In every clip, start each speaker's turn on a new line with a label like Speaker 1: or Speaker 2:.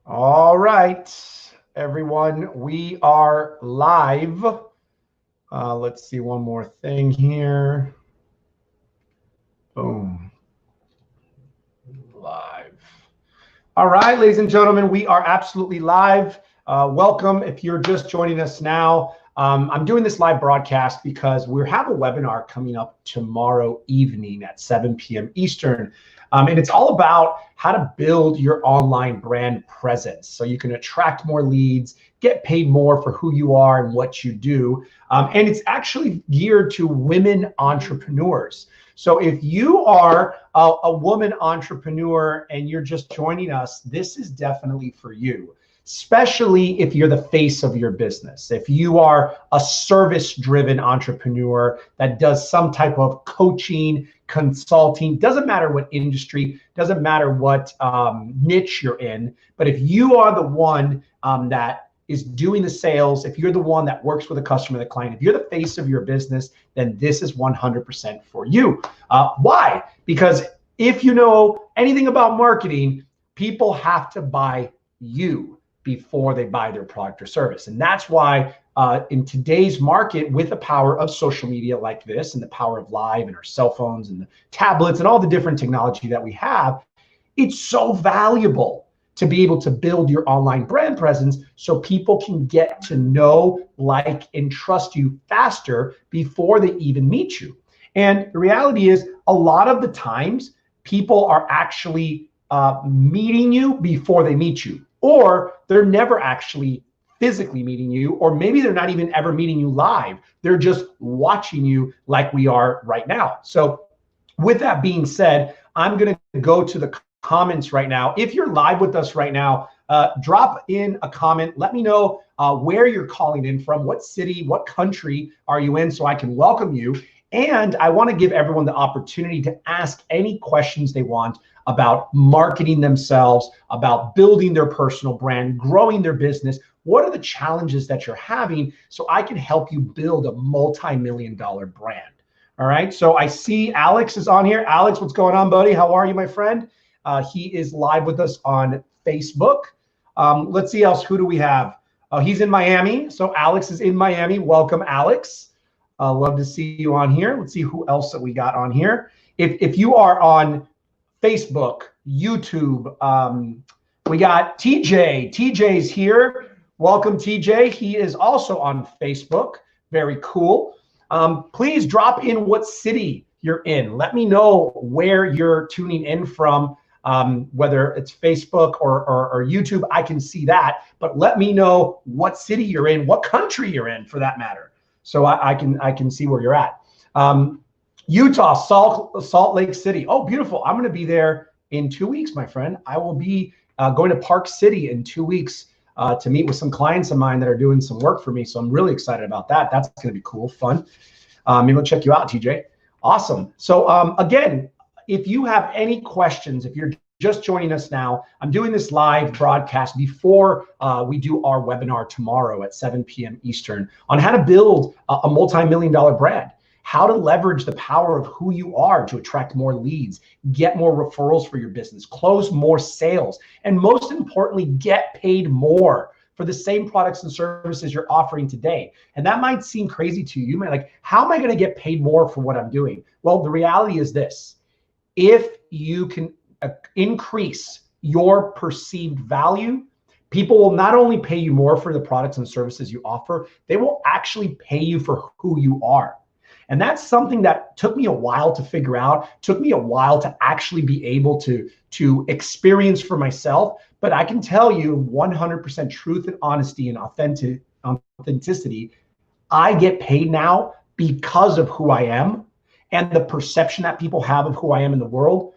Speaker 1: All right, everyone, we are live. Let's see one more thing here. Boom. Live. All right, ladies and gentlemen, we are absolutely live. Welcome if you're just joining us now. I'm doing this live broadcast because we have a webinar coming up tomorrow evening at 7 p.m. Eastern. And it's all about how to build your online brand presence so you can attract more leads, get paid more for who you are and what you do. And it's actually geared to women entrepreneurs. So if you are a woman entrepreneur and you're just joining us, this is definitely for you, especially if you're the face of your business. If you are a service-driven entrepreneur that does some type of coaching, consulting, doesn't matter what industry, doesn't matter what niche you're in, but if you are the one that is doing the sales, if you're the one that works with a customer, the client, if you're the face of your business, then this is 100% for you. Why? Because if you know anything about marketing, people have to buy you before they buy their product or service. And that's why in today's market, with the power of social media like this and the power of live and our cell phones and the tablets and all the different technology that we have, it's so valuable to be able to build your online brand presence so people can get to know, like, and trust you faster before they even meet you. And the reality is, a lot of the times, people are actually meeting you before they meet you, or they're never actually physically meeting you, or maybe they're not even ever meeting you live. They're just watching you like we are right now. So with that being said, I'm going to go to the comments right now. If you're live with us right now, drop in a comment. Let me know where you're calling in from, what city, what country are you in, so I can welcome you. And I want to give everyone the opportunity to ask any questions they want about marketing themselves, about building their personal brand, growing their business. What are the challenges that you're having so I can help you build a multi-million-dollar brand? All right, so I see Alex is on here. Alex, what's going on, buddy? How are you, my friend? He is live with us on Facebook. Let's see else. Who do we have? He's in Miami. So Alex is in Miami. Welcome, Alex. Love to see you on here. Let's see who else that we got on here. If you are on Facebook, YouTube, we got TJ. TJ's here. Welcome, TJ. He is also on Facebook. Very cool. Please drop in what city you're in. Let me know where you're tuning in from. Whether it's Facebook or YouTube, I can see that, but let me know what city you're in, what country you're in for that matter. So I can see where you're at. Utah, Salt Lake City. Oh, beautiful. I'm going to be there in 2 weeks, my friend. I will be going to Park City in 2 weeks to meet with some clients of mine that are doing some work for me. So I'm really excited about that. That's going to be cool, fun. Maybe I'll check you out, TJ. Awesome. So again, if you have any questions, if you're just joining us now, I'm doing this live broadcast before we do our webinar tomorrow at 7 p.m. Eastern on how to build a multi-million-dollar brand, how to leverage the power of who you are to attract more leads, get more referrals for your business, close more sales, and most importantly, get paid more for the same products and services you're offering today. And that might seem crazy to you. You might like, how am I going to get paid more for what I'm doing? Well, the reality is this. If you can increase your perceived value, people will not only pay you more for the products and services you offer, they will actually pay you for who you are. And that's something that took me a while to figure out, took me a while to actually be able to experience for myself. But I can tell you 100% truth and honesty and authenticity, I get paid now because of who I am and the perception that people have of who I am in the world,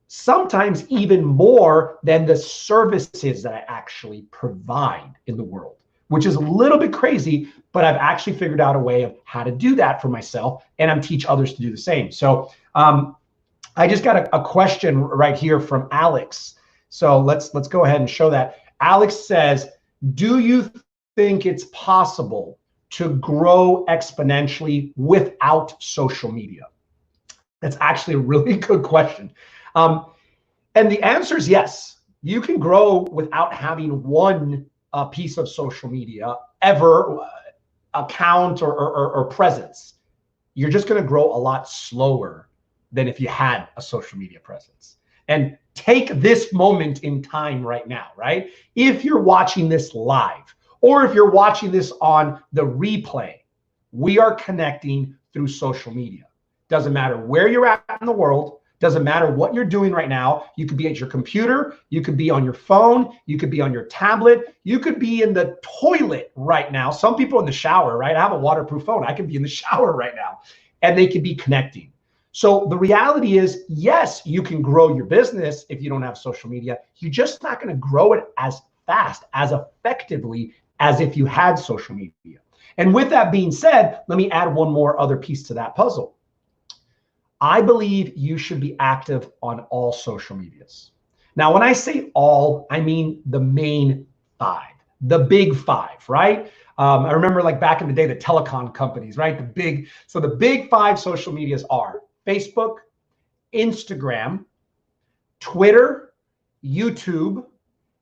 Speaker 1: sometimes even more than the services that I actually provide in the world, which is a little bit crazy, but I've actually figured out a way of how to do that for myself, and I'm teach others to do the same. So I just got a question right here from Alex. So let's go ahead and show that. Alex says, do you think it's possible to grow exponentially without social media? That's actually a really good question. And the answer is yes. You can grow without having one piece of social media ever, account or presence. You're just going to grow a lot slower than if you had a social media presence. And take this moment in time right now, right? If you're watching this live, or if you're watching this on the replay, we are connecting through social media. Doesn't matter where you're at in the world. Doesn't matter what you're doing right now. You could be at your computer. You could be on your phone. You could be on your tablet. You could be in the toilet right now. Some people in the shower, right? I have a waterproof phone. I could be in the shower right now, and they could be connecting. So the reality is, yes, you can grow your business if you don't have social media. You're just not going to grow it as fast, as effectively as if you had social media. And with that being said, let me add one more other piece to that puzzle. I believe you should be active on all social medias. Now, when I say all, I mean the main five, the big five, right? I remember like back in the day, the telecom companies, right? So the big five social medias are Facebook, Instagram, Twitter, YouTube,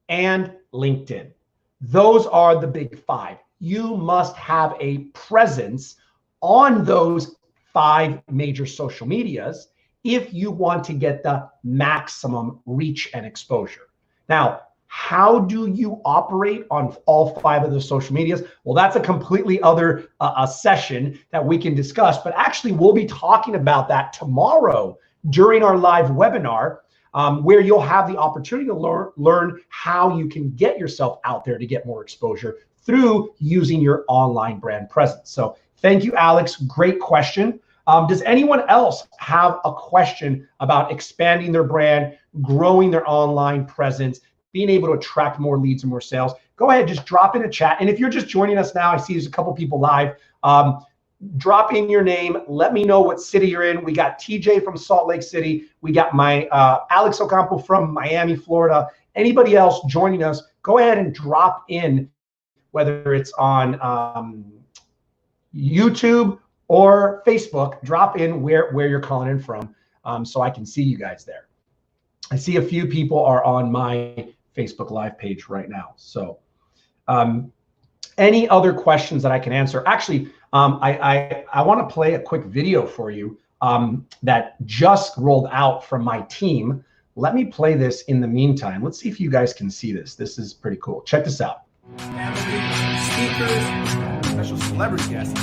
Speaker 1: and LinkedIn. Those are the big five. You must have a presence on those 5 major social medias if you want to get the maximum reach and exposure. Now, how do you operate on all 5 of those social medias? Well, that's a completely other session that we can discuss, but actually we'll be talking about that tomorrow during our live webinar, where you'll have the opportunity to learn how you can get yourself out there to get more exposure through using your online brand presence. So thank you, Alex. Great question. Does anyone else have a question about expanding their brand, growing their online presence, being able to attract more leads and more sales? Go ahead, just drop in a chat. And if you're just joining us now, I see there's a couple people live. Drop in your name. Let me know what city you're in. We got TJ from Salt Lake City. We got my Alex Ocampo from Miami, Florida. Anybody else joining us, go ahead and drop in, whether it's on YouTube or Facebook. Drop in where you're calling in from, so I can see you guys there. I see a few people are on my Facebook Live page right now. So any other questions that I can answer? Actually, I want to play a quick video for you that just rolled out from my team. Let me play this in the meantime. Let's see if you guys can see this. This is pretty cool. Check this out. Speakers, special celebrity guests.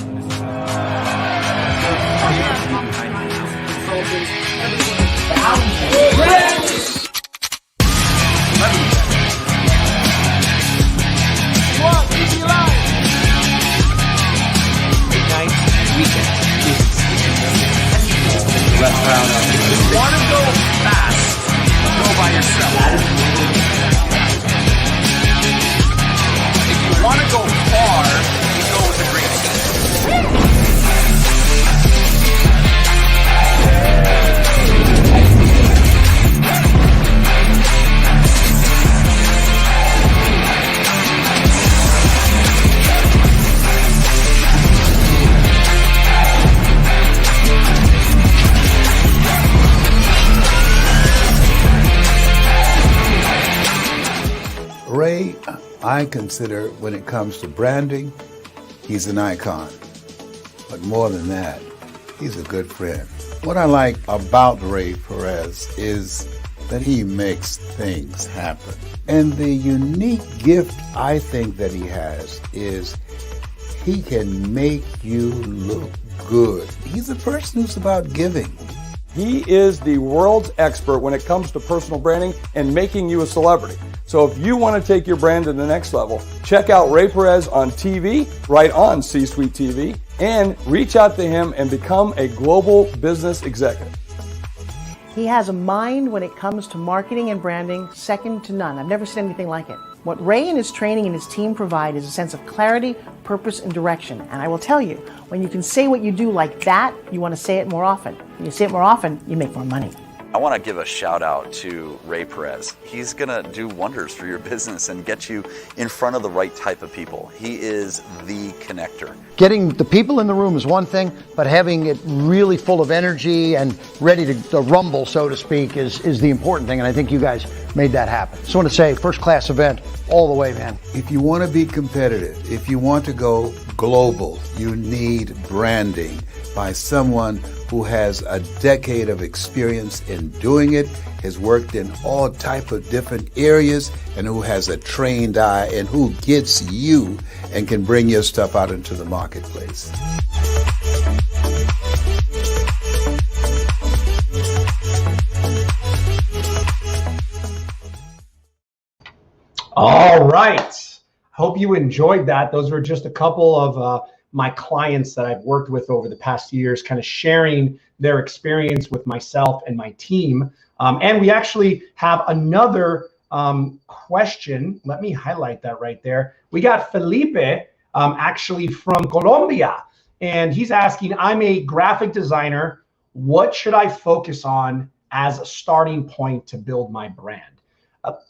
Speaker 1: If you want to go fast, go by yourself. If you want to go far, you go with a great team.
Speaker 2: Ray, I consider when it comes to branding, he's an icon. But more than that, he's a good friend. What I like about Ray Perez is that he makes things happen. And the unique gift I think that he has is he can make you look good. He's a person who's about giving.
Speaker 3: He is the world's expert when it comes to personal branding and making you a celebrity. So if you want to take your brand to the next level, check out Ray Perez on TV, right on C-Suite TV, and reach out to him and become a global business executive.
Speaker 4: He has a mind when it comes to marketing and branding second to none. I've never seen anything like it. What Ray and his training and his team provide is a sense of clarity, purpose, and direction. And I will tell you, when you can say what you do like that, you want to say it more often. When you say it more often, you make more money.
Speaker 5: I want to give a shout out to Ray Perez. He's going to do wonders for your business and get you in front of the right type of people. He is the connector.
Speaker 6: Getting the people in the room is one thing, but having it really full of energy and ready to rumble, so to speak, is the important thing. And I think you guys made that happen. So I want to say, first class event all the way, man.
Speaker 2: If you want to be competitive, if you want to go global, you need branding by someone who has a decade of experience in doing it, has worked in all type of different areas, and who has a trained eye and who gets you and can bring your stuff out into the marketplace.
Speaker 1: All right. Hope you enjoyed that. Those were just a couple of my clients that I've worked with over the past years, kind of sharing their experience with myself and my team. And we actually have another question. Let me highlight that right there. We got Felipe actually from Colombia, and he's asking, I'm a graphic designer. What should I focus on as a starting point to build my brand?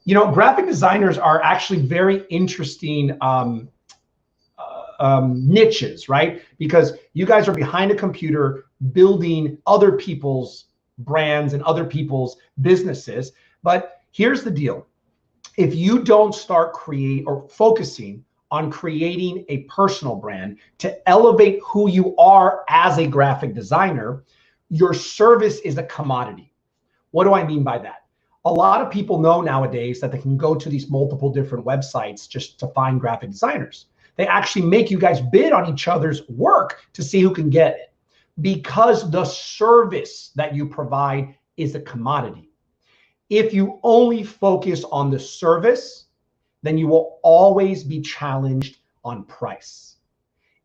Speaker 1: Graphic designers are actually very interesting niches, right? Because you guys are behind a computer building other people's brands and other people's businesses. But here's the deal. If you don't start focusing on creating a personal brand to elevate who you are as a graphic designer, your service is a commodity. What do I mean by that? A lot of people know nowadays that they can go to these multiple different websites just to find graphic designers. They actually make you guys bid on each other's work to see who can get it, because the service that you provide is a commodity. If you only focus on the service, then you will always be challenged on price.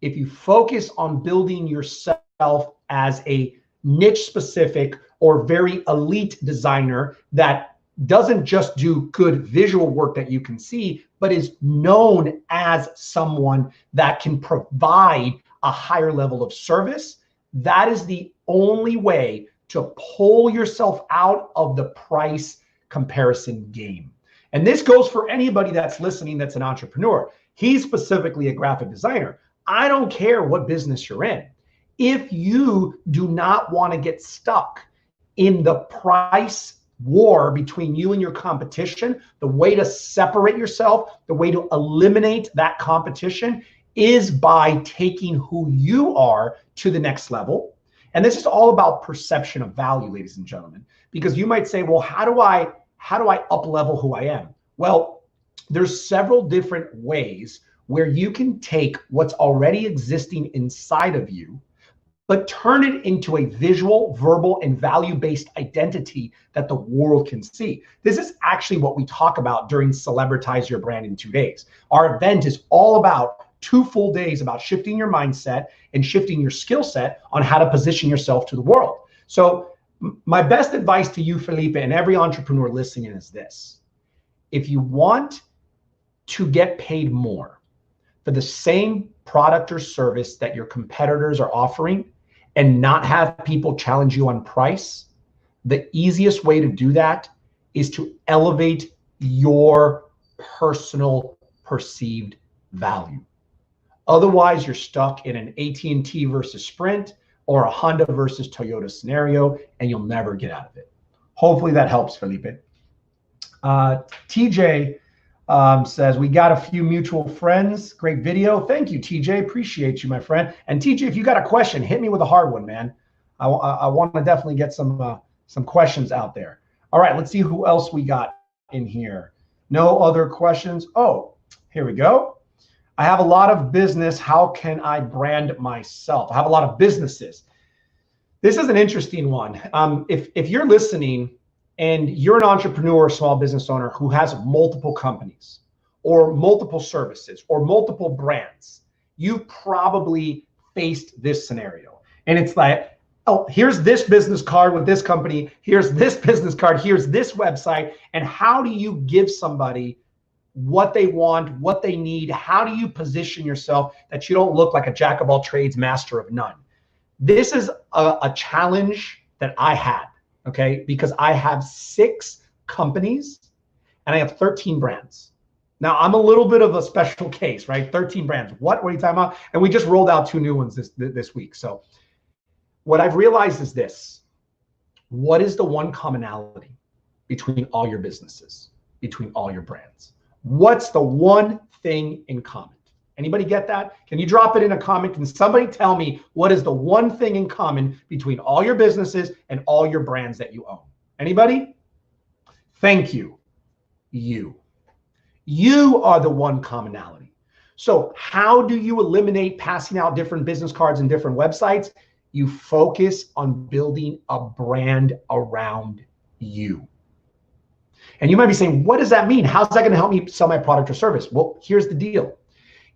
Speaker 1: If you focus on building yourself as a niche specific or very elite designer that doesn't just do good visual work that you can see, but is known as someone that can provide a higher level of service, that is the only way to pull yourself out of the price comparison game. And this goes for anybody that's listening that's an entrepreneur. He's specifically a graphic designer. I don't care what business you're in. If you do not want to get stuck in the price war between you and your competition, the way to separate yourself, the way to eliminate that competition is by taking who you are to the next level. And this is all about perception of value, ladies and gentlemen, because you might say, well, how do I up level who I am? Well, there's several different ways where you can take what's already existing inside of you, but turn it into a visual, verbal, and value-based identity that the world can see. This is actually what we talk about during Celebritize Your Brand in 2 days. Our event is all about 2 full days about shifting your mindset and shifting your skill set on how to position yourself to the world. So my best advice to you, Felipe, and every entrepreneur listening is this. If you want to get paid more for the same product or service that your competitors are offering, and not have people challenge you on price, the easiest way to do that is to elevate your personal perceived value. Otherwise, you're stuck in an AT&T versus Sprint or a Honda versus Toyota scenario, and you'll never get out of it. Hopefully that helps, Felipe. TJ says, we got a few mutual friends. Great video. Thank you, TJ. Appreciate you, my friend. And TJ, if you got a question, hit me with a hard one, man. I want to definitely get some questions out there. All right, let's see who else we got in here. No other questions. Oh, here we go. I have a lot of business. How can I brand myself? I have a lot of businesses. This is an interesting one. If you're listening and you're an entrepreneur or small business owner who has multiple companies or multiple services or multiple brands, you've probably faced this scenario. And it's like, oh, here's this business card with this company. Here's this business card. Here's this website. And how do you give somebody what they want, what they need? How do you position yourself that you don't look like a jack of all trades, master of none? This is a challenge that I had. okay? Because I have 6 companies and I have 13 brands. Now, I'm a little bit of a special case, right? 13 brands. What are you talking about? And we just rolled out 2 new ones this week. So what I've realized is this. What is the one commonality between all your businesses, between all your brands? What's the one thing in common? Anybody get that? Can you drop it in a comment? Can somebody tell me what is the one thing in common between all your businesses and all your brands that you own? Anybody? Thank you. You are the one commonality. So how do you eliminate passing out different business cards and different websites? You focus on building a brand around you. And you might be saying, what does that mean? How's that going to help me sell my product or service? Well, here's the deal.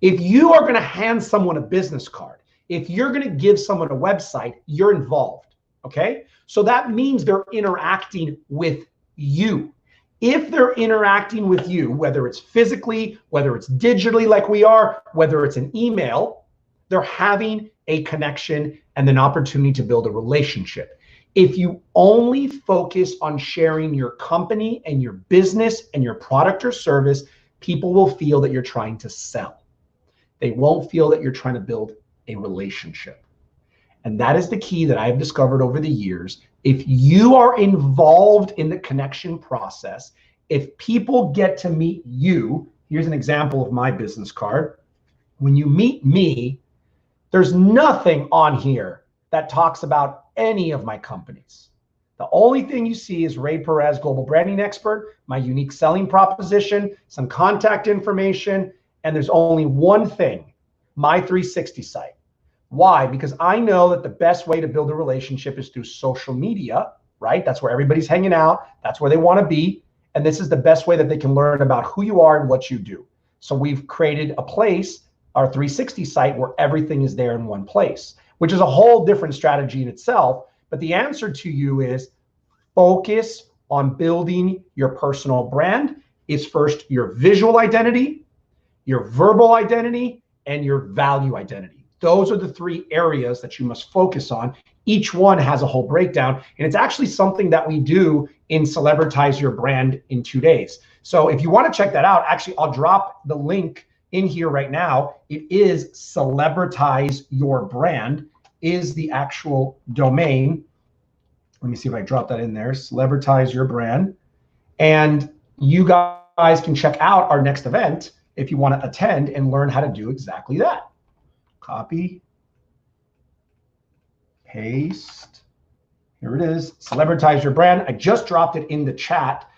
Speaker 1: If you are going to hand someone a business card, if you're going to give someone a website, you're involved, okay? So that means they're interacting with you. If they're interacting with you, whether it's physically, whether it's digitally like we are, whether it's an email, they're having a connection and an opportunity to build a relationship. If you only focus on sharing your company and your business and your product or service, people will feel that you're trying to sell. They won't feel that you're trying to build a relationship. And that is the key that I've discovered over the years. If you are involved in the connection process, if people get to meet you, here's an example of my business card. When you meet me, there's nothing on here that talks about any of my companies. The only thing you see is Ray Perez, Global Branding Expert, my unique selling proposition, some contact information, and there's only one thing, my 360 site. Why? Because I know that the best way to build a relationship is through social media, right? That's where everybody's hanging out. That's where they want to be. And this is the best way that they can learn about who you are and what you do. So we've created a place, our 360 site, where everything is there in one place, which is a whole different strategy in itself. But the answer to you is focus on building your personal brand. Is first your visual identity, your verbal identity, and your value identity. Those are the 3 areas that you must focus on. Each one has a whole breakdown, and it's actually something that we do in Celebritize Your Brand in 2 days. So if you want to check that out, actually, I'll drop the link in here right now. It is Celebritize Your Brand is the actual domain. Let me see if I drop that in there, Celebritize Your Brand. And you guys can check out our next event if you want to attend and learn how to do exactly that. Copy, paste, here it is, Celebritize Your Brand. I just dropped it in the chat.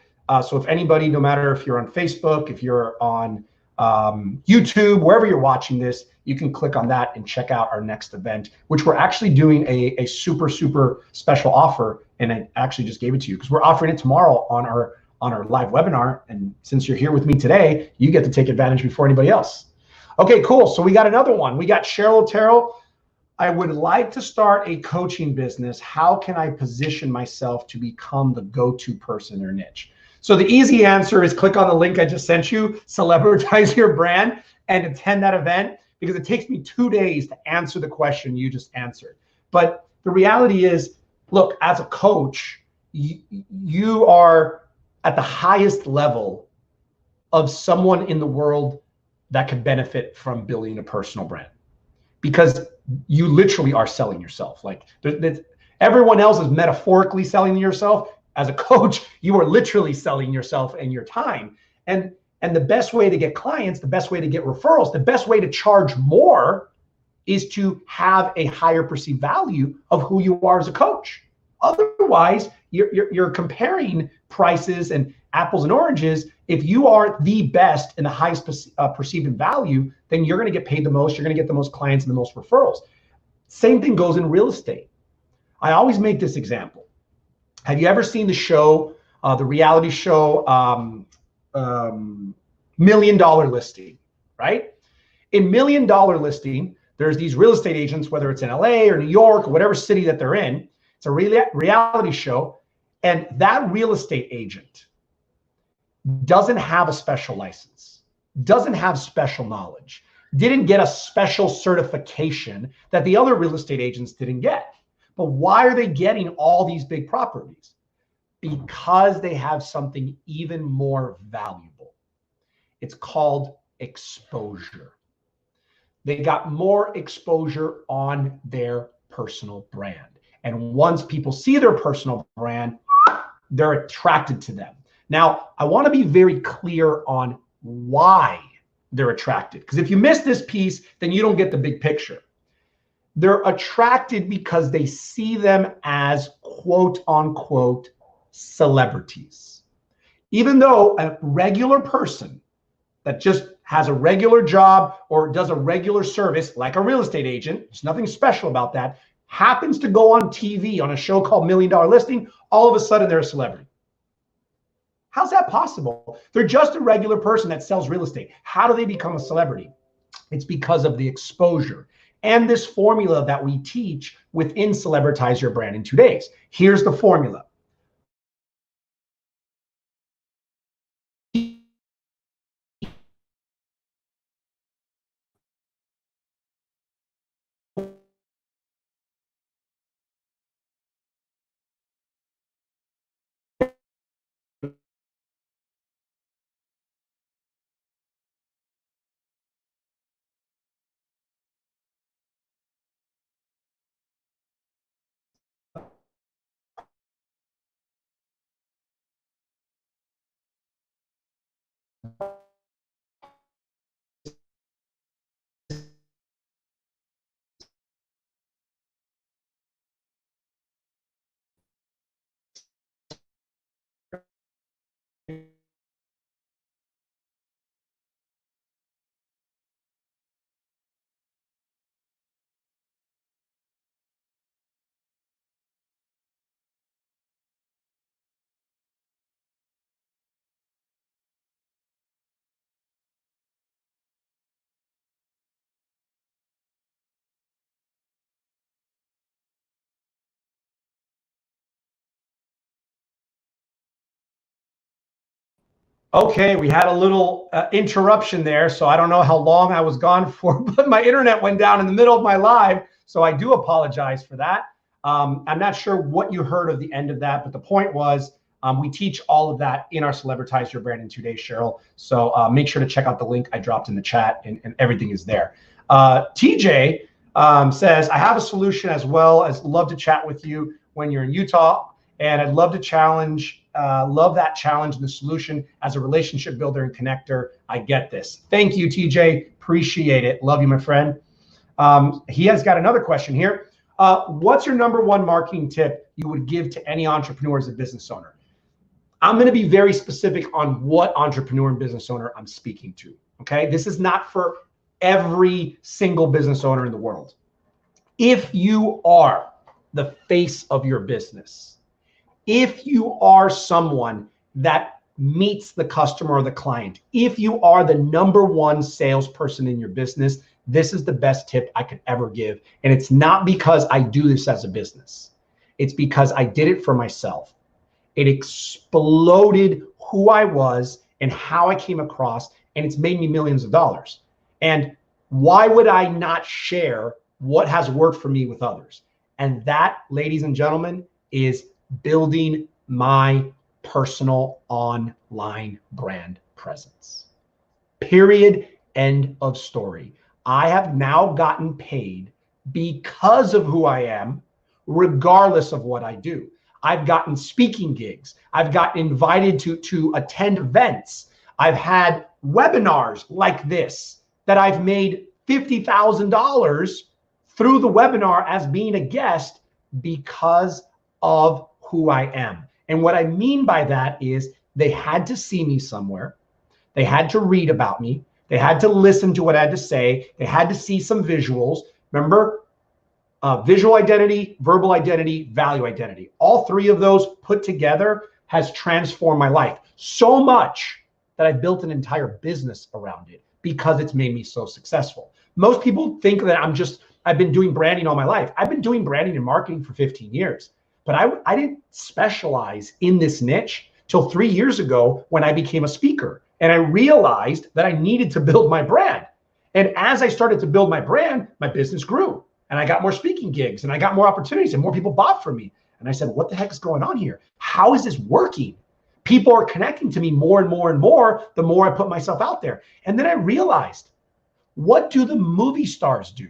Speaker 1: So if anybody, no matter if you're on Facebook, if you're on YouTube, wherever you're watching this, you can click on that and check out our next event, which we're actually doing a super, super special offer. And I actually just gave it to you because we're offering it tomorrow on our live webinar. And since you're here with me today, you get to take advantage before anybody else. Okay, cool. So we got another one. We got Cheryl Otero. I would like to start a coaching business. How can I position myself to become the go-to person or niche? So the easy answer is click on the link I just sent you, Celebritize Your Brand, and attend that event, because it takes me 2 days to answer the question you just answered. But the reality is, look, as a coach, you are at the highest level of someone in the world that could benefit from building a personal brand, because you literally are selling yourself. Like everyone else is metaphorically selling yourself. As a coach, you are literally selling yourself and your time. And the best way to get clients, the best way to get referrals, the best way to charge more is to have a higher perceived value of who you are as a coach. Otherwise, you're comparing prices and apples and oranges. If you are the best and the highest perceived in value, then you're going to get paid the most. You're going to get the most clients and the most referrals. Same thing goes in real estate. I always make this example. Have you ever seen the show, the reality show, $1 Million Listing, right? In $1 Million Listing, there's these real estate agents, whether it's in LA or New York or whatever city that they're in. It's a reality show. And that real estate agent doesn't have a special license, doesn't have special knowledge, didn't get a special certification that the other real estate agents didn't get. But why are they getting all these big properties? because they have something even more valuable. It's called exposure. They got more exposure on their personal brand. And once people see their personal brand, they're attracted to them. Now, I want to be very clear on why they're attracted. Because if you miss this piece, then you don't get the big picture. They're attracted because they see them as quote unquote celebrities. Even though a regular person that just has a regular job or does a regular service like a real estate agent, there's nothing special about that, happens to go on TV on a show called $1 Million Listing, all of a sudden they're a celebrity. How's that possible? They're just a regular person that sells real estate. How do they become a celebrity? It's because of the exposure and this formula that we teach within Celebritize Your Brand in 2 days. Here's the formula. Okay, we had a little interruption there, so I don't know how long I was gone for, but my internet went down in the middle of my live, so I do apologize for that. I'm not sure what you heard of the end of that, but the point was we teach all of that in our Celebritize Your Brand in 2 days, Cheryl. So make sure to check out the link I dropped in the chat, and everything is there. TJ says, I have a solution as well as love to chat with you when you're in Utah, and I'd love to challenge. Love that challenge and the solution as a relationship builder and connector. I get this. Thank you, TJ. Appreciate it. Love you, my friend. He has got another question here. What's your #1 marketing tip you would give to any entrepreneur as a business owner? I'm going to be very specific on what entrepreneur and business owner I'm speaking to. Okay. This is not for every single business owner in the world. If you are the face of your business, if you are someone that meets the customer or the client, if you are the #1 salesperson in your business, this is the best tip I could ever give. And it's not because I do this as a business. It's because I did it for myself. It exploded who I was and how I came across, and it's made me millions of dollars. And why would I not share what has worked for me with others? And that, ladies and gentlemen, is building my personal online brand presence. Period. End of story. I have now gotten paid because of who I am, regardless of what I do. I've gotten speaking gigs. I've gotten invited to attend events. I've had webinars like this that I've made $50,000 through the webinar as being a guest because of who I am. And what I mean by that is they had to see me somewhere. They had to read about me. They had to listen to what I had to say. They had to see some visuals. Remember, visual identity, verbal identity, value identity. All three of those put together has transformed my life so much that I built an entire business around it because it's made me so successful. Most people think that I've been doing branding all my life. I've been doing branding and marketing for 15 years. But I didn't specialize in this niche till 3 years ago when I became a speaker. And I realized that I needed to build my brand. And as I started to build my brand, my business grew. And I got more speaking gigs and I got more opportunities and more people bought from me. And I said, what the heck is going on here? How is this working? People are connecting to me more and more and more the more I put myself out there. And then I realized, what do the movie stars do?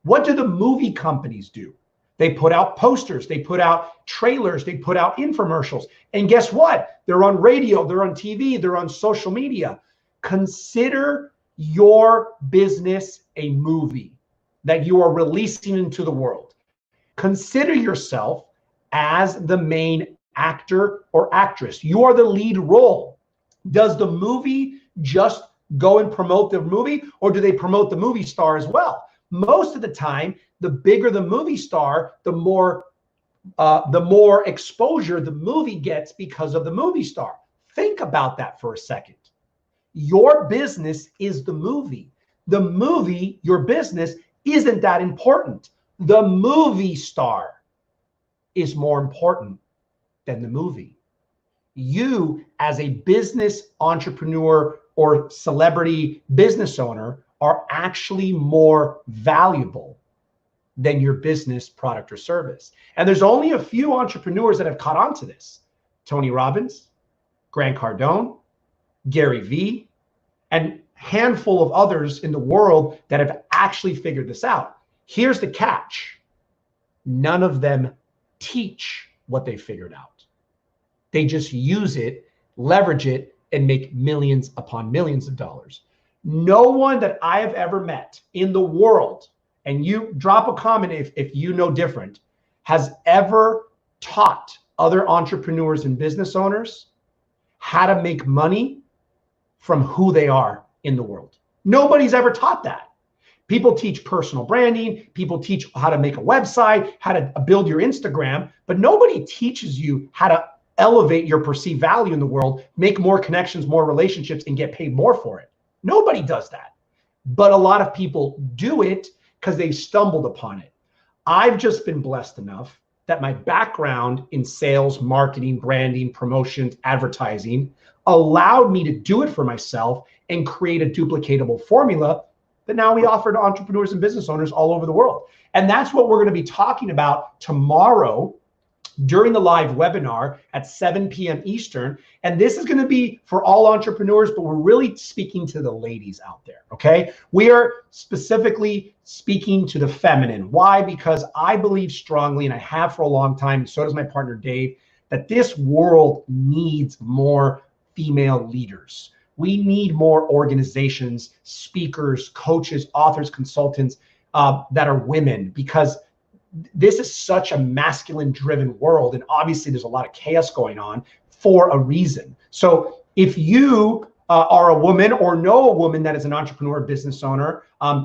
Speaker 1: What do the movie companies do? They put out posters, they put out trailers, they put out infomercials. And guess what? They're on radio, they're on TV, they're on social media. Consider your business a movie that you are releasing into the world. Consider yourself as the main actor or actress. You are the lead role. Does the movie just go and promote the movie, or do they promote the movie star as well? Most of the time, the bigger the movie star, the more exposure the movie gets because of the movie star. Think about that for a second. Your business is the movie. The movie, your business, isn't that important. The movie star is more important than the movie. You, as a business entrepreneur or celebrity business owner, are actually more valuable than your business product or service. And there's only a few entrepreneurs that have caught on to this. Tony Robbins, Grant Cardone, Gary Vee, and a handful of others in the world that have actually figured this out. Here's the catch. None of them teach what they figured out. They just use it, leverage it, and make millions upon millions of dollars. No one that I have ever met in the world, and you drop a comment if you know different, has ever taught other entrepreneurs and business owners how to make money from who they are in the world. Nobody's ever taught that. People teach personal branding, people teach how to make a website, how to build your Instagram, but nobody teaches you how to elevate your perceived value in the world, make more connections, more relationships, and get paid more for it. Nobody does that. But a lot of people do it because they've stumbled upon it. I've just been blessed enough that my background in sales, marketing, branding, promotions, advertising allowed me to do it for myself and create a duplicatable formula that now we offer to entrepreneurs and business owners all over the world. And that's what we're going to be talking about tomorrow during the live webinar at 7 p.m. Eastern. And this is going to be for all entrepreneurs, but we're really speaking to the ladies out there, okay? We are specifically speaking to the feminine. Why? Because I believe strongly, and I have for a long time, and so does my partner Dave, that this world needs more female leaders. We need more organizations, speakers, coaches, authors, consultants that are women, because this is such a masculine driven world. And obviously there's a lot of chaos going on for a reason. So if you are a woman or know a woman that is an entrepreneur, business owner,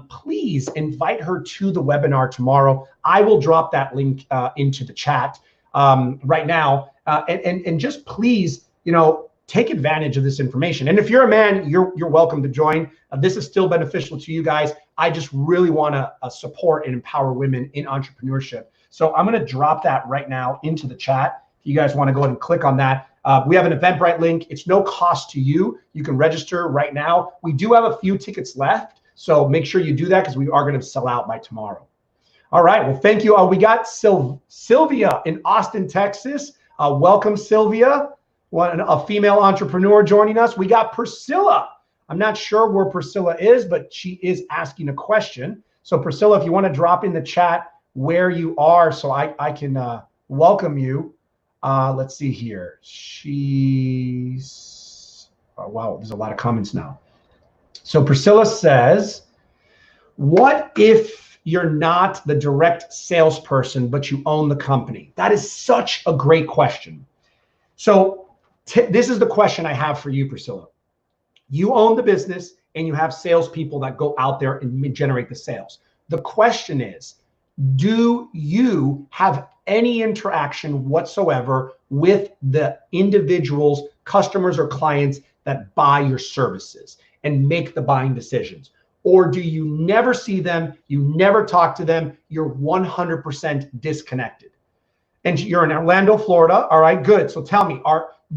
Speaker 1: please invite her to the webinar tomorrow. I will drop that link into the chat right now. And just please, take advantage of this information. And if you're a man, you're welcome to join. This is still beneficial to you guys. I just really want to support and empower women in entrepreneurship. So I'm going to drop that right now into the chat. If you guys want to go ahead and click on that. We have an Eventbrite link. It's no cost to you. You can register right now. We do have a few tickets left, so make sure you do that because we are going to sell out by tomorrow. All right. Well, thank you. We got Sylvia in Austin, Texas. Welcome, Sylvia. A female entrepreneur joining us. We got Priscilla. I'm not sure where Priscilla is, but she is asking a question. So Priscilla, if you want to drop in the chat where you are so I can welcome you. Let's see here. Oh, wow, there's a lot of comments now. So Priscilla says, what if you're not the direct salesperson, but you own the company? That is such a great question. So this is the question I have for you, Priscilla. You own the business and you have salespeople that go out there and generate the sales. The question is, do you have any interaction whatsoever with the individuals, customers, or clients that buy your services and make the buying decisions? Or do you never see them, you never talk to them, you're 100% disconnected? And you're in Orlando, Florida. All right, good. So tell me,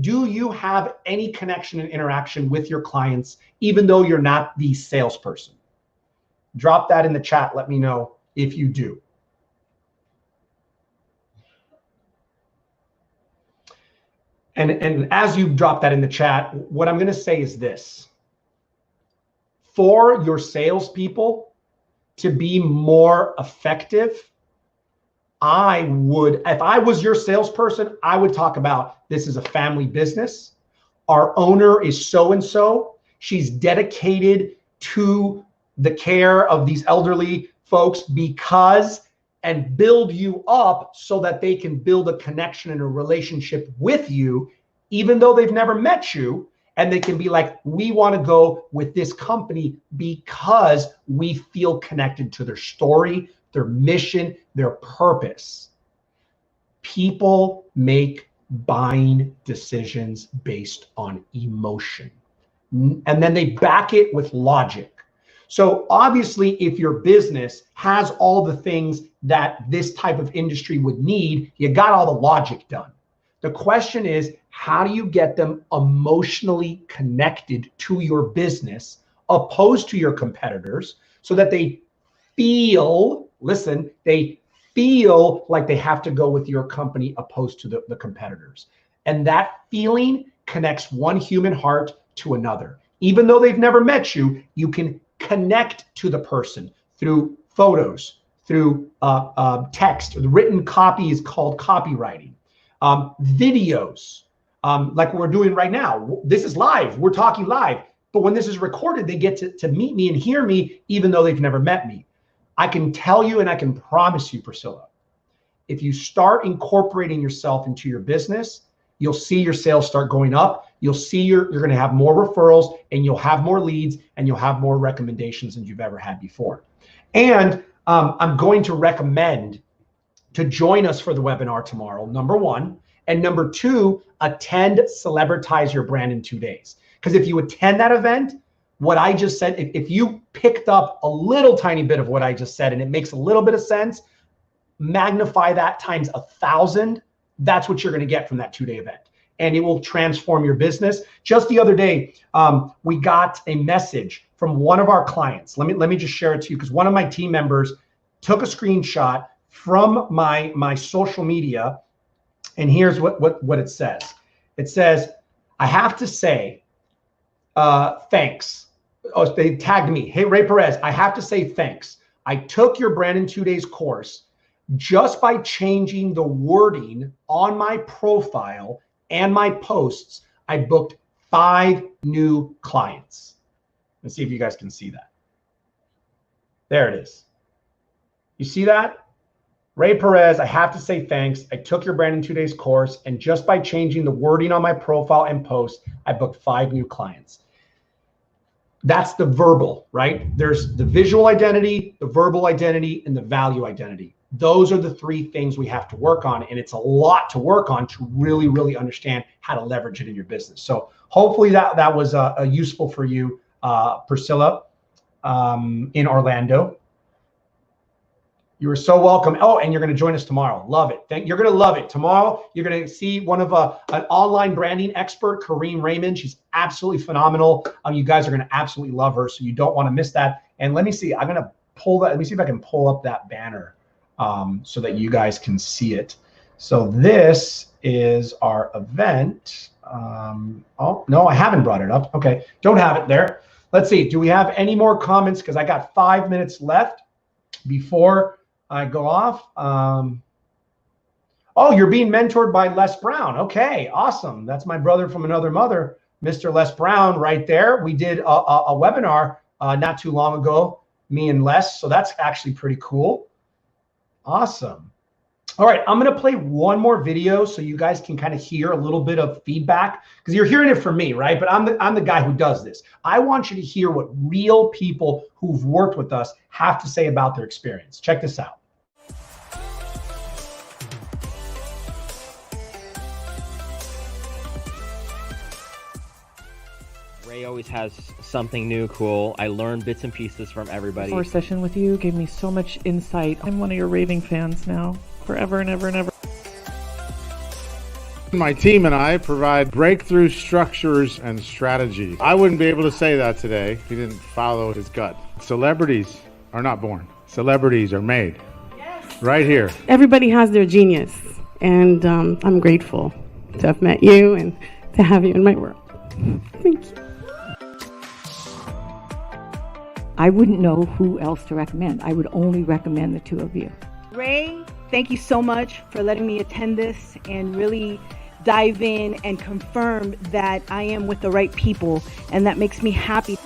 Speaker 1: do you have any connection and interaction with your clients, even though you're not the salesperson? Drop that in the chat. Let me know if you do. And as you drop that in the chat, what I'm going to say is this. For your salespeople to be more effective, I would, if I was your salesperson, I would talk about, this is a family business. Our owner is so-and-so. She's dedicated to the care of these elderly folks because, and build you up so that they can build a connection and a relationship with you, even though they've never met you. And they can be like, we want to go with this company because we feel connected to their story, their mission, their purpose. People make buying decisions based on emotion. And then they back it with logic. So obviously, if your business has all the things that this type of industry would need, you got all the logic done. The question is, how do you get them emotionally connected to your business opposed to your competitors so that they feel, listen, they feel like they have to go with your company opposed to the competitors. And that feeling connects one human heart to another. Even though they've never met you, you can connect to the person through photos, through text. The written copy is called copywriting. Videos, like we're doing right now. This is live. We're talking live. But when this is recorded, they get to meet me and hear me, even though they've never met me. I can tell you and I can promise you, Priscilla, if you start incorporating yourself into your business, you'll see your sales start going up. You'll see you're going to have more referrals and you'll have more leads and you'll have more recommendations than you've ever had before. And I'm going to recommend to join us for the webinar tomorrow, number one. And number two, attend Celebritize Your Brand in 2 days. Because if you attend that event, what I just said, if you picked up a little tiny bit of what I just said and it makes a little bit of sense, magnify that times 1,000, that's what you're going to get from that 2-day event. And it will transform your business. Just the other day, we got a message from one of our clients. Let me just share it to you, because one of my team members took a screenshot from my social media, and here's what it says. It says, I have to say, thanks. Oh, they tagged me. Hey, Ray Perez, I have to say thanks. I took your Brand in 2 Days course. Just by changing the wording on my profile and my posts, I booked 5 new clients. Let's see if you guys can see that. There it is. You see that? Ray Perez, I have to say thanks. I took your Brand in 2 Days course, and just by changing the wording on my profile and post, I booked 5 new clients. That's the verbal, right? There's the visual identity, the verbal identity, and the value identity. Those are the 3 things we have to work on. And it's a lot to work on to really, really understand how to leverage it in your business. So hopefully that was useful for you, Priscilla, in Orlando. You are so welcome. Oh, and you're going to join us tomorrow. Love it. You're going to love it. Tomorrow, you're going to see one of an online branding expert, Kareem Raymond. She's absolutely phenomenal. You guys are going to absolutely love her. So you don't want to miss that. And let me see. I'm going to pull that. Let me see if I can pull up that banner so that you guys can see it. So this is our event. Oh, no, I haven't brought it up. Okay. Don't have it there. Let's see. Do we have any more comments? Because I got 5 minutes left before I go off. Oh, you're being mentored by Les Brown. Okay, awesome. That's my brother from another mother, Mr. Les Brown, right there. We did a webinar not too long ago, me and Les. So that's actually pretty cool. Awesome. All right, I'm going to play one more video so you guys can kind of hear a little bit of feedback, because you're hearing it from me, right? But I'm the guy who does this. I want you to hear what real people who've worked with us have to say about their experience. Check this out.
Speaker 7: Ray always has something new, cool. I learn bits and pieces from everybody.
Speaker 8: Our session with you gave me so much insight. I'm one of your raving fans now, forever and ever and ever.
Speaker 9: My team and I provide breakthrough structures and strategies. I wouldn't be able to say that today if he didn't follow his gut. Celebrities are not born. Celebrities are made. Yes. Right here.
Speaker 10: Everybody has their genius, and I'm grateful to have met you and to have you in my world. Thank you.
Speaker 11: I wouldn't know who else to recommend. I would only recommend the two of you.
Speaker 12: Ray, thank you so much for letting me attend this and really dive in and confirm that I am with the right people, and that makes me happy.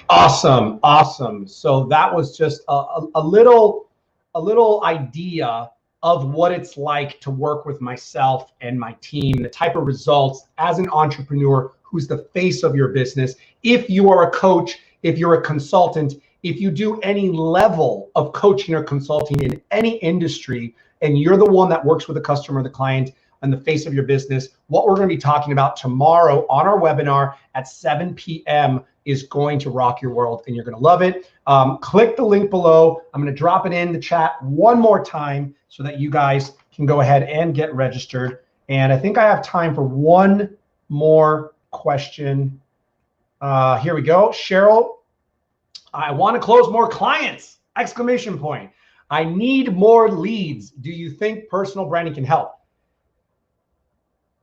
Speaker 1: Awesome, awesome. So that was just a little idea of what it's like to work with myself and my team, the type of results as an entrepreneur who's the face of your business. If you are a coach, if you're a consultant, if you do any level of coaching or consulting in any industry, and you're the one that works with the customer, the client, and the face of your business, what we're going to be talking about tomorrow on our webinar at 7 p.m. is going to rock your world, and you're going to love it. Click the link below. I'm going to drop it in the chat one more time so that you guys can go ahead and get registered. And I think I have time for one more question. Here we go. Cheryl, I want to close more clients! Exclamation point. I need more leads. Do you think personal branding can help?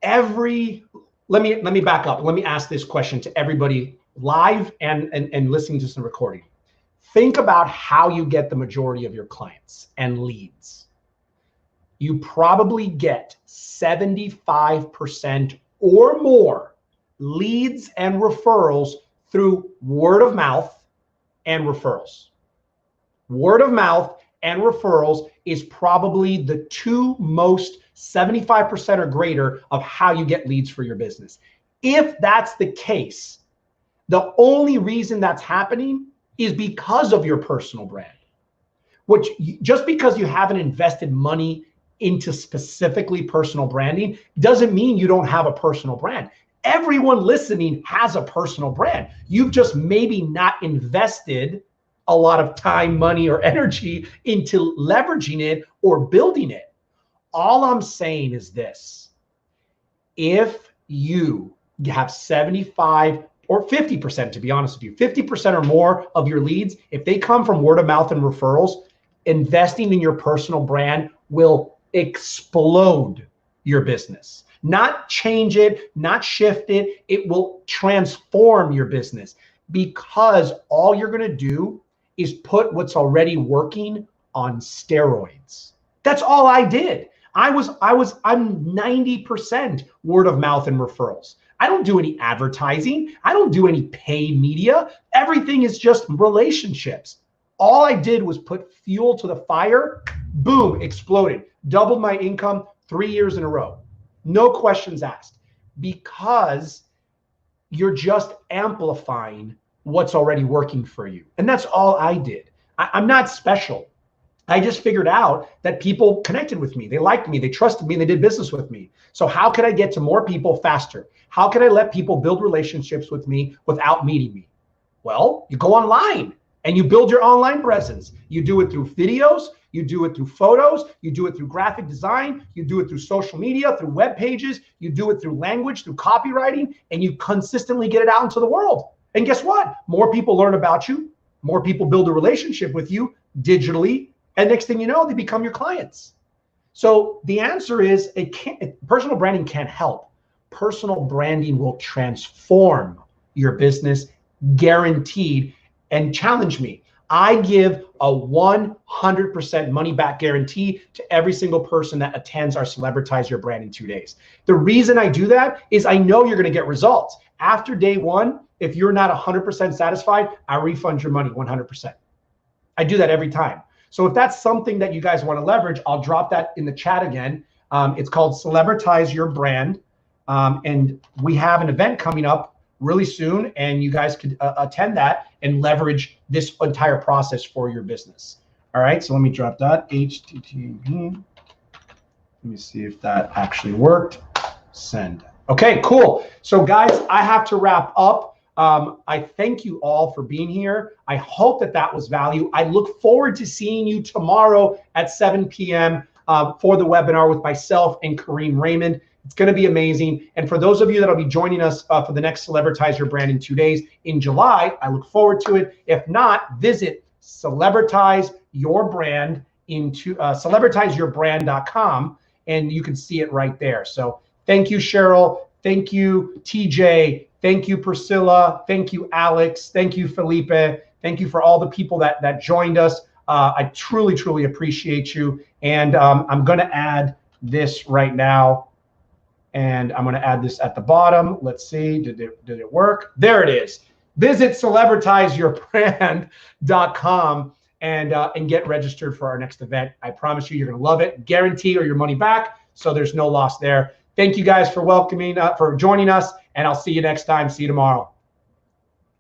Speaker 1: Let me back up. Let me ask this question to everybody live and listening to some recording. Think about how you get the majority of your clients and leads. You probably get 75% or more leads and referrals through word of mouth and referrals. Word of mouth and referrals is probably the two most 75% or greater of how you get leads for your business. If that's the case, the only reason that's happening is because of your personal brand. Which, just because you haven't invested money into specifically personal branding doesn't mean you don't have a personal brand. Everyone listening has a personal brand. You've just maybe not invested a lot of time, money, or energy into leveraging it or building it. All I'm saying is this: if you have 75 or 50%, to be honest with you, 50% or more of your leads, if they come from word of mouth and referrals, investing in your personal brand will explode your business. Not change it, not shift it. It will transform your business, because all you're going to do is put what's already working on steroids. That's all I did. I'm 90% word of mouth and referrals. I don't do any advertising. I don't do any paid media. Everything is just relationships. All I did was put fuel to the fire. Boom, exploded. Doubled my income 3 years in a row. No questions asked, because you're just amplifying what's already working for you. And that's all I did. I'm not special. I just figured out that people connected with me. They liked me, they trusted me, and they did business with me. So how could I get to more people faster? How can I let people build relationships with me without meeting me? Well, you go online and you build your online presence. You do it through videos, you do it through photos, you do it through graphic design, you do it through social media, through web pages, you do it through language, through copywriting, and you consistently get it out into the world. And guess what? More people learn about you, more people build a relationship with you digitally, and next thing you know, they become your clients. So the answer is, personal branding can't help. Personal branding will transform your business, guaranteed. And challenge me. I give a 100% money back guarantee to every single person that attends our Celebritize Your Brand in 2 days. The reason I do that is I know you're going to get results. After day one, if you're not 100% satisfied, I refund your money 100%. I do that every time. So if that's something that you guys want to leverage, I'll drop that in the chat again. It's called Celebritize Your Brand. And we have an event coming up really soon, and you guys could attend that and leverage this entire process for your business. All right, so let me drop that. HTTP. Let me see if that actually worked. Send. Okay, cool. So guys, I have to wrap up. I thank you all for being here. I hope that that was value. I look forward to seeing you tomorrow at 7 p.m. For the webinar with myself and Kareem Raymond. It's going to be amazing. And for those of you that will be joining us for the next Celebritize Your Brand in 2 days in July, I look forward to it. If not, visit Celebritize Your Brand into celebritizeyourbrand.com, and you can see it right there. So thank you, Cheryl. Thank you, TJ. Thank you, Priscilla. Thank you, Alex. Thank you, Felipe. Thank you for all the people that joined us. I truly, truly appreciate you. And I'm going to add this right now. And I'm going to add this at the bottom. Let's see. Did it work? There it is. Visit celebritizeyourbrand.com and get registered for our next event. I promise you, you're going to love it. Guarantee or your money back. So there's no loss there. Thank you guys for joining us, and I'll see you next time. See you tomorrow.